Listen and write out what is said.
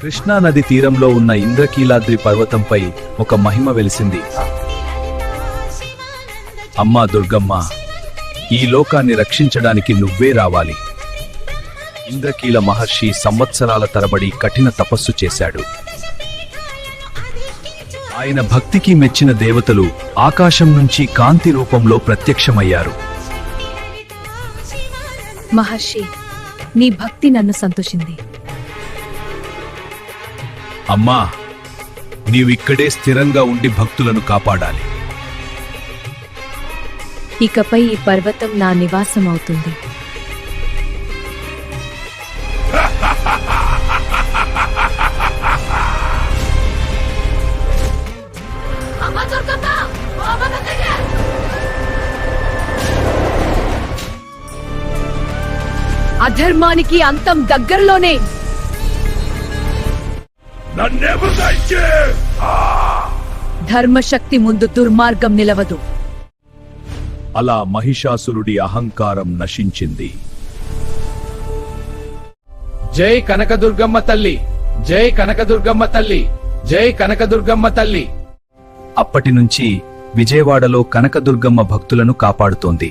కృష్ణా నది తీరంలో ఉన్న ఇంద్రకీలాద్రి పర్వతంపై ఒక మహిమ వెలిసింది. అమ్మా దుర్గమ్మ, ఈ లోకాన్ని రక్షించడానికి నువ్వే రావాలి. ఇంద్రకీల మహర్షి సంవత్సరాల తరబడి కఠిన తపస్సు చేశాడు. ఆయన భక్తికి మెచ్చిన దేవతలు ఆకాశం నుంచి కాంతి రూపంలో ప్రత్యక్షమయ్యారు. మహర్షి, నీ భక్తి నన్ను సంతోషింది. అమ్మా, నీవిక్కడే స్థిరంగా ఉండి భక్తులను కాపాడాలి. ఇకపై ఈ పర్వతం నా నివాసం అవుతుంది. అధర్మానికి అంతం దగ్గరలోనే. ధర్మశక్తి ముందు దుర్మార్గం నిలవదు. అలా మహిషాసురుడి అహంకారం నశించింది. జై కనకదుర్గమ్మ తల్లి, జై కనకదుర్గమ్మ తల్లి, జై కనకదుర్గమ్మ తల్లి. అప్పటి నుంచి విజయవాడలో కనకదుర్గమ్మ భక్తులను కాపాడుతోంది.